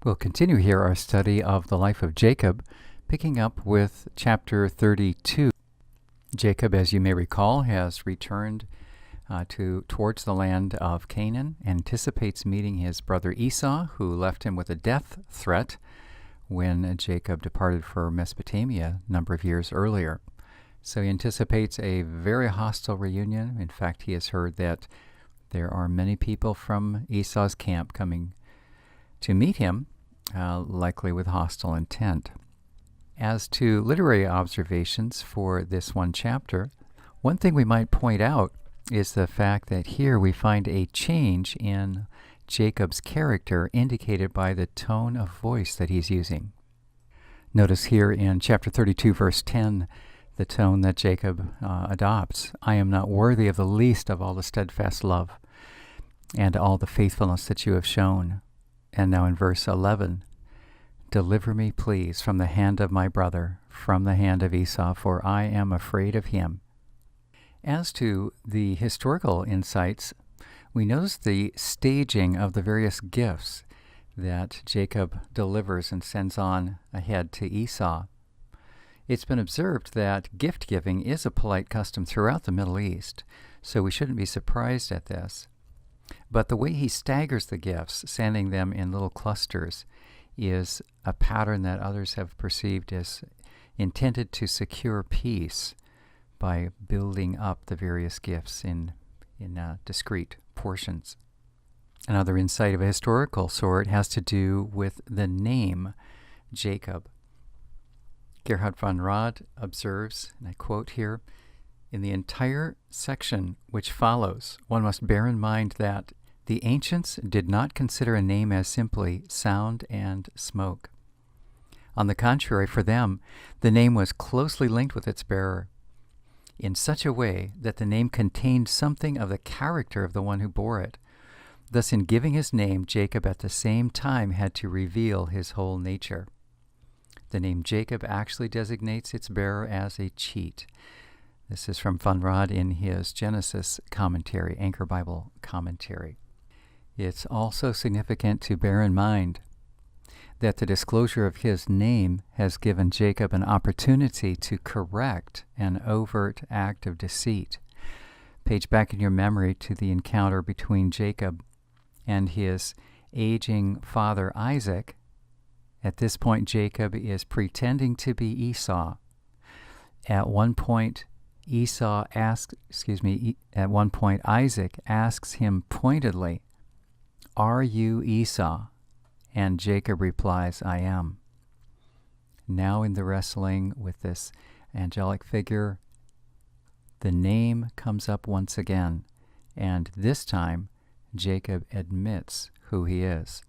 We'll continue here our study of the life of Jacob, picking up with chapter 32. Jacob, as you may recall, has returned towards the land of Canaan, anticipates meeting his brother Esau, who left him with a death threat when Jacob departed for Mesopotamia a number of years earlier. So he anticipates a very hostile reunion. In fact, he has heard that there are many people from Esau's camp coming to meet him, likely with hostile intent. As to literary observations for this one chapter, one thing we might point out is the fact that here we find a change in Jacob's character indicated by the tone of voice that he's using. Notice here in chapter 32, verse 10, the tone that Jacob adopts. I am not worthy of the least of all the steadfast love and all the faithfulness that you have shown. And now in verse 11, deliver me, please, from the hand of my brother, from the hand of Esau, for I am afraid of him. As to the historical insights, we notice the staging of the various gifts that Jacob delivers and sends on ahead to Esau. It's been observed that gift-giving is a polite custom throughout the Middle East, so we shouldn't be surprised at this. But the way he staggers the gifts, sending them in little clusters, is a pattern that others have perceived as intended to secure peace by building up the various gifts in discrete portions. Another insight of a historical sort has to do with the name Jacob. Gerhard von Rad observes, and I quote here, in the entire section which follows, one must bear in mind that the ancients did not consider a name as simply sound and smoke. On the contrary, for them, the name was closely linked with its bearer, in such a way that the name contained something of the character of the one who bore it. Thus, in giving his name, Jacob at the same time had to reveal his whole nature. The name Jacob actually designates its bearer as a cheat. This is from Von Rad in his Genesis commentary, Anchor Bible commentary. It's also significant to bear in mind that the disclosure of his name has given Jacob an opportunity to correct an overt act of deceit. Page back in your memory to the encounter between Jacob and his aging father Isaac. At this point, Jacob is pretending to be Esau. At one point, Isaac asks him pointedly, "Are you Esau?" And Jacob replies, "I am." Now in the wrestling with this angelic figure, the name comes up once again, and this time Jacob admits who he is.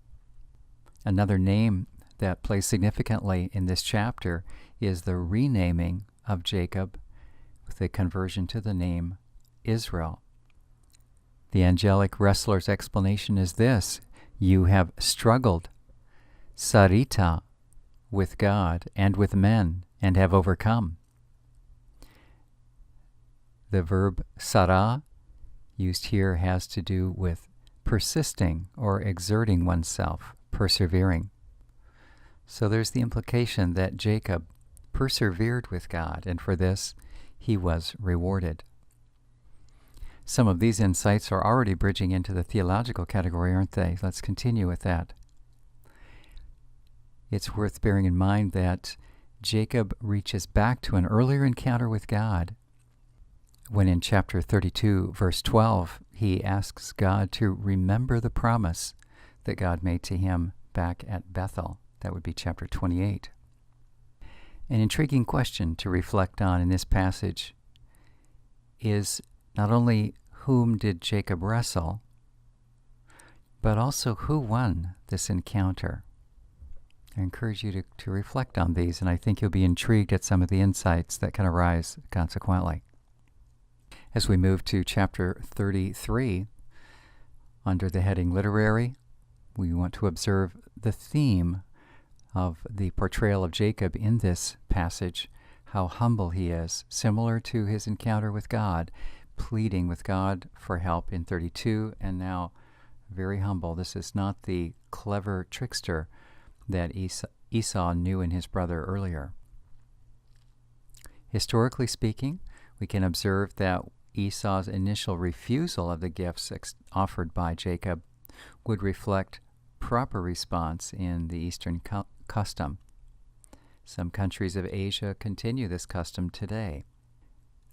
Another name that plays significantly in this chapter is the renaming of Jacob with the conversion to the name Israel. The angelic wrestler's explanation is this: you have struggled, sarita, with God and with men, and have overcome. The verb sarah, used here, has to do with persisting or exerting oneself, persevering. So there's the implication that Jacob persevered with God, and for this he was rewarded. Some of these insights are already bridging into the theological category, aren't they? Let's continue with that. It's worth bearing in mind that Jacob reaches back to an earlier encounter with God when in chapter 32, verse 12, he asks God to remember the promise that God made to him back at Bethel. That would be chapter 28. An intriguing question to reflect on in this passage is not only whom did Jacob wrestle, but also who won this encounter. I encourage you to reflect on these, and I think you'll be intrigued at some of the insights that can arise consequently. As we move to chapter 33, under the heading Literary, we want to observe the theme of the portrayal of Jacob in this passage, how humble he is, similar to his encounter with God, pleading with God for help in 32, and now very humble. This is not the clever trickster that Esau knew in his brother earlier. Historically speaking, we can observe that Esau's initial refusal of the gifts offered by Jacob would reflect proper response in the Eastern custom. Some countries of Asia continue this custom today.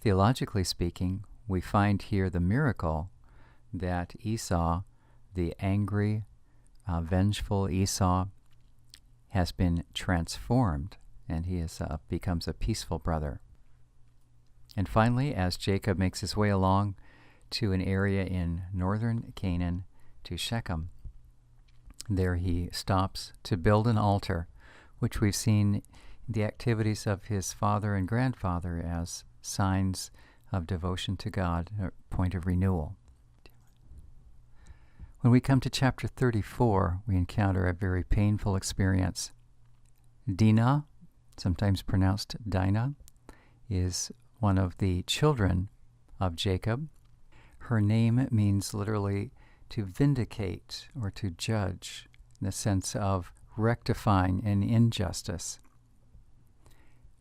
Theologically speaking, we find here the miracle that Esau, the angry, vengeful Esau, has been transformed, and he becomes a peaceful brother. And finally, as Jacob makes his way along to an area in northern Canaan, to Shechem, there he stops to build an altar, which we've seen the activities of his father and grandfather as signs of devotion to God, a point of renewal. When we come to chapter 34, we encounter a very painful experience. Dinah, sometimes pronounced Dinah, is one of the children of Jacob. Her name means literally to vindicate or to judge, in the sense of rectifying an injustice.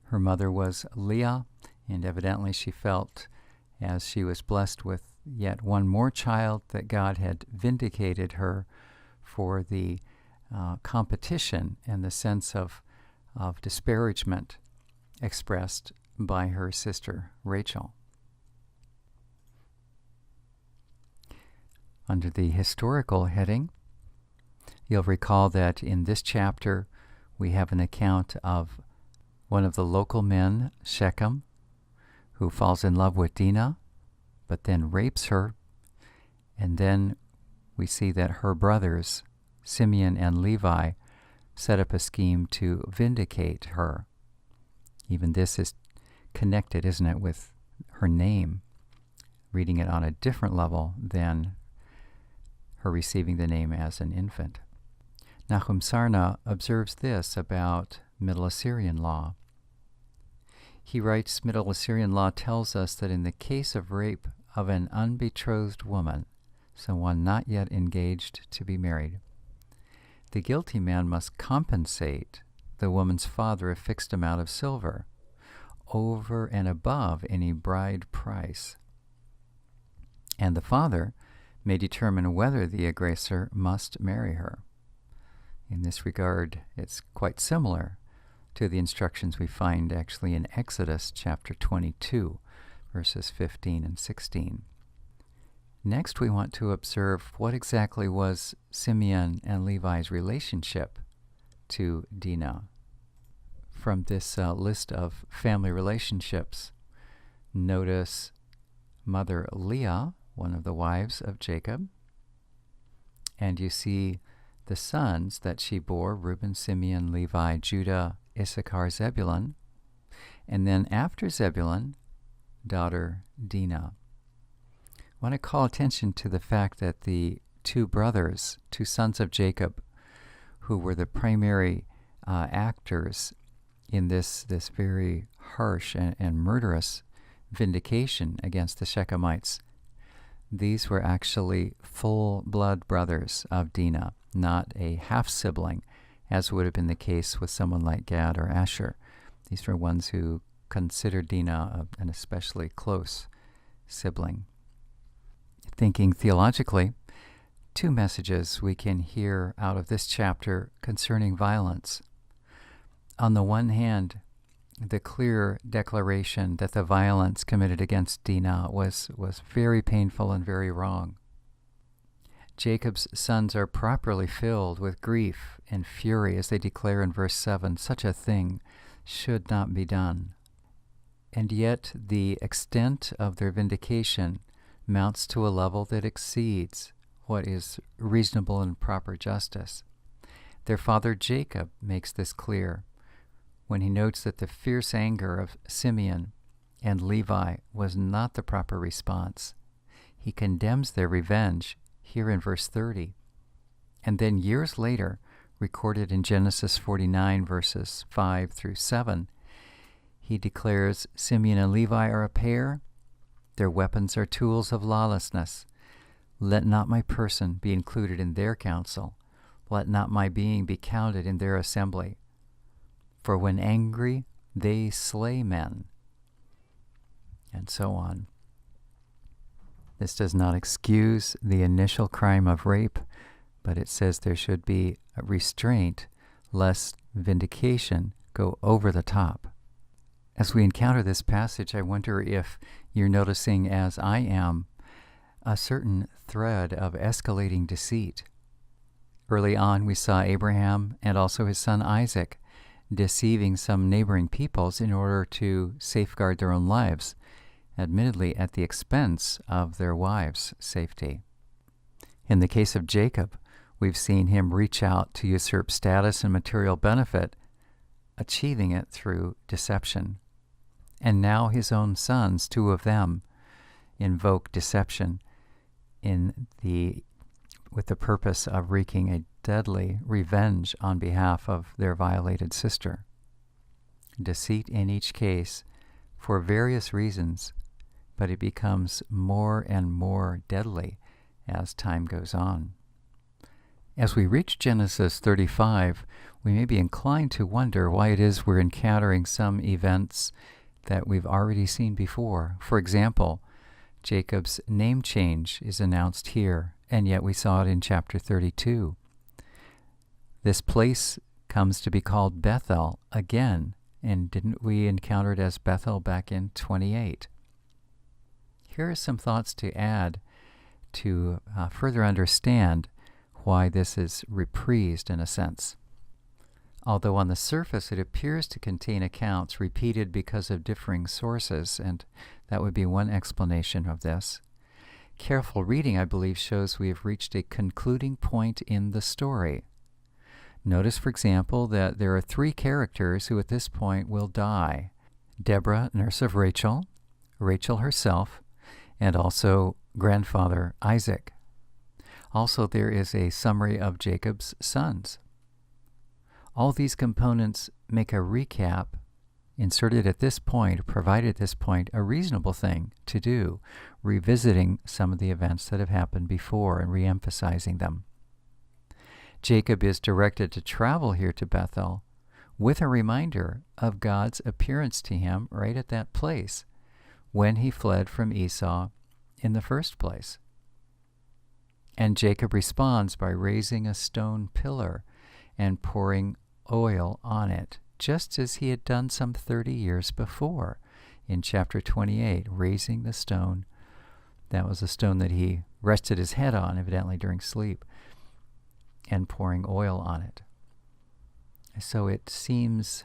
Her mother was Leah, and evidently she felt, as she was blessed with yet one more child, that God had vindicated her for the competition and the sense of disparagement expressed by her sister Rachel. Under the historical heading, you'll recall that in this chapter we have an account of one of the local men, Shechem, who falls in love with Dinah, but then rapes her, and then we see that her brothers, Simeon and Levi, set up a scheme to vindicate her. Even this is connected, isn't it, with her name, reading it on a different level than her receiving the name as an infant. Nahum Sarna observes this about Middle Assyrian law. He writes, Middle Assyrian law tells us that in the case of rape of an unbetrothed woman, so one not yet engaged to be married, the guilty man must compensate the woman's father a fixed amount of silver, over and above any bride price. And the father may determine whether the aggressor must marry her. In this regard, it's quite similar to the instructions we find actually in Exodus chapter 22, verses 15 and 16. Next, we want to observe what exactly was Simeon and Levi's relationship to Dinah. From this list of family relationships, notice mother Leah, one of the wives of Jacob, and you see the sons that she bore, Reuben, Simeon, Levi, Judah, Issachar, Zebulun, and then after Zebulun, daughter Dinah. I want to call attention to the fact that the two brothers, two sons of Jacob, who were the primary actors in this very harsh and murderous vindication against the Shechemites, these were actually full-blood brothers of Dinah, not a half-sibling, as would have been the case with someone like Gad or Asher. These were ones who considered Dinah an especially close sibling. Thinking theologically, two messages we can hear out of this chapter concerning violence. On the one hand, the clear declaration that the violence committed against Dinah was very painful and very wrong. Jacob's sons are properly filled with grief and fury as they declare in verse 7, such a thing should not be done. And yet the extent of their vindication mounts to a level that exceeds what is reasonable and proper justice. Their father Jacob makes this clear when he notes that the fierce anger of Simeon and Levi was not the proper response. He condemns their revenge here in verse 30. And then years later, recorded in Genesis 49, verses 5 through 7, he declares, Simeon and Levi are a pair. Their weapons are tools of lawlessness. Let not my person be included in their counsel, let not my being be counted in their assembly. For when angry, they slay men. And so on. This does not excuse the initial crime of rape, but it says there should be a restraint lest vindication go over the top. As we encounter this passage, I wonder if you're noticing, as I am, a certain thread of escalating deceit. Early on, we saw Abraham and also his son Isaac deceiving some neighboring peoples in order to safeguard their own lives, admittedly at the expense of their wives' safety. In the case of Jacob, we've seen him reach out to usurp status and material benefit, achieving it through deception. And now his own sons, 2 of them, invoke deception with the purpose of wreaking a deadly revenge on behalf of their violated sister. Deceit in each case for various reasons, but it becomes more and more deadly as time goes on. As we reach Genesis 35, we may be inclined to wonder why it is we're encountering some events that we've already seen before. For example, Jacob's name change is announced here, and yet we saw it in chapter 32. This place comes to be called Bethel again, and didn't we encounter it as Bethel back in 28? Here are some thoughts to add to further understand why this is reprised in a sense. Although on the surface it appears to contain accounts repeated because of differing sources, and that would be one explanation of this. Careful reading, I believe, shows we have reached a concluding point in the story. Notice, for example, that there are 3 characters who at this point will die. Deborah, nurse of Rachel, Rachel herself, and also grandfather Isaac. Also, there is a summary of Jacob's sons. All these components make a recap inserted at this point, provided at this point, a reasonable thing to do, revisiting some of the events that have happened before and re-emphasizing them. Jacob is directed to travel here to Bethel with a reminder of God's appearance to him right at that place when he fled from Esau in the first place. And Jacob responds by raising a stone pillar and pouring oil on it, just as he had done some 30 years before in chapter 28, raising the stone. That was a stone that he rested his head on, evidently during sleep, and pouring oil on it. So it seems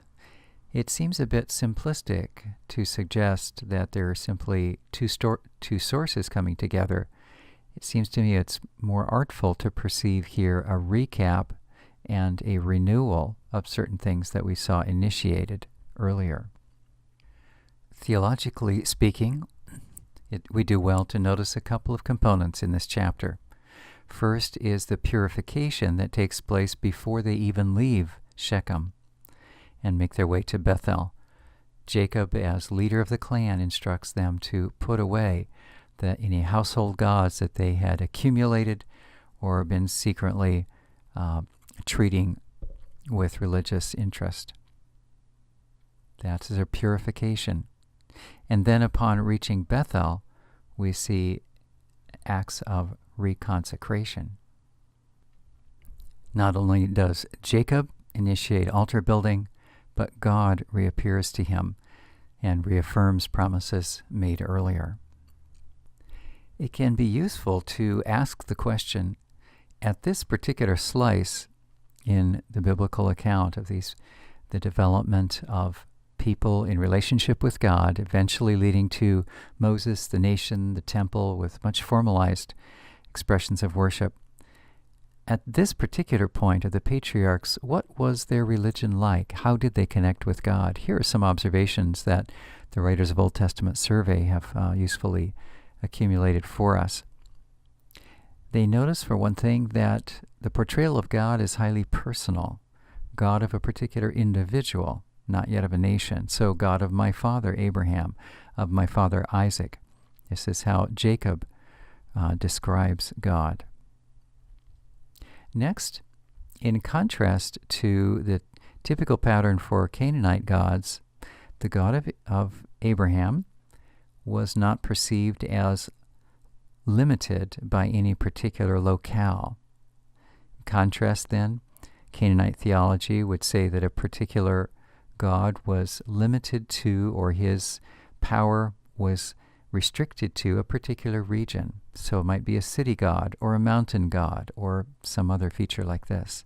a bit simplistic to suggest that there are simply two sources coming together. It seems to me it's more artful to perceive here a recap and a renewal of certain things that we saw initiated earlier. Theologically speaking, we do well to notice a couple of components in this chapter. First is the purification that takes place before they even leave Shechem and make their way to Bethel. Jacob, as leader of the clan, instructs them to put away any household gods that they had accumulated or been secretly treating with religious interest. That's their purification. And then upon reaching Bethel, we see acts of reconsecration. Not only does Jacob initiate altar building, but God reappears to him and reaffirms promises made earlier. It can be useful to ask the question, at this particular slice in the biblical account of the development of people in relationship with God, eventually leading to Moses, the nation, the temple, with much formalized expressions of worship. At this particular point of the patriarchs, what was their religion like? How did they connect with God? Here are some observations that the writers of Old Testament survey have usefully accumulated for us. They notice, for one thing, that the portrayal of God is highly personal. God of a particular individual, not yet of a nation. So God of my father Abraham, of my father Isaac. This is how Jacob describes God. Next, In contrast to the typical pattern for Canaanite gods, the God of Abraham was not perceived as limited by any particular locale. In contrast, then, Canaanite theology would say that a particular God was limited to, or his power was restricted to, a particular region. So it might be a city god or a mountain god or some other feature like this.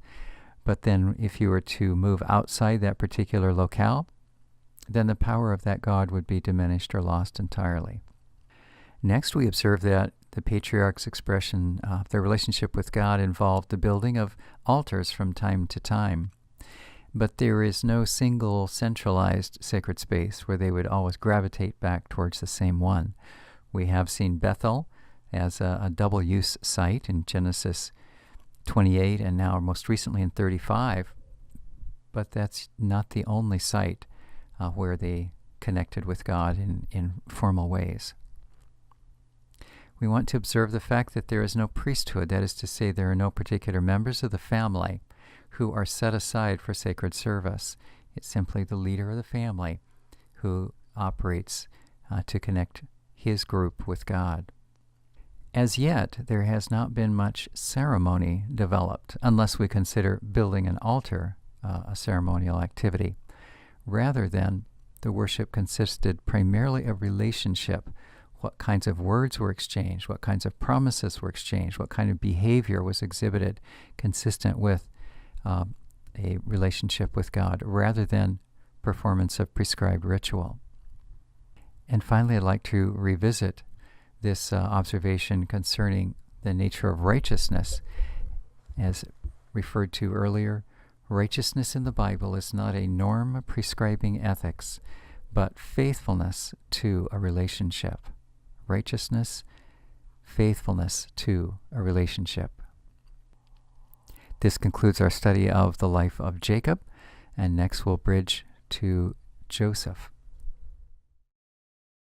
But then if you were to move outside that particular locale, then the power of that god would be diminished or lost entirely. Next, we observe that the patriarch's expression of their relationship with God involved the building of altars from time to time. But there is no single centralized sacred space where they would always gravitate back towards the same one. We have seen Bethel as a double-use site in Genesis 28 and now most recently in 35, but that's not the only site where they connected with God in formal ways. We want to observe the fact that there is no priesthood, that is to say, there are no particular members of the family who are set aside for sacred service. It's simply the leader of the family who operates to connect his group with God. As yet, there has not been much ceremony developed, unless we consider building an altar a ceremonial activity. Rather than, the worship consisted primarily of relationship. What kinds of words were exchanged, what kinds of promises were exchanged, what kind of behavior was exhibited consistent with a relationship with God, rather than performance of prescribed ritual. And finally, I'd like to revisit this observation concerning the nature of righteousness. As referred to earlier, righteousness in the Bible is not a norm prescribing ethics, but faithfulness to a relationship. Righteousness, faithfulness to a relationship. This concludes our study of the life of Jacob, and next we'll bridge to Joseph.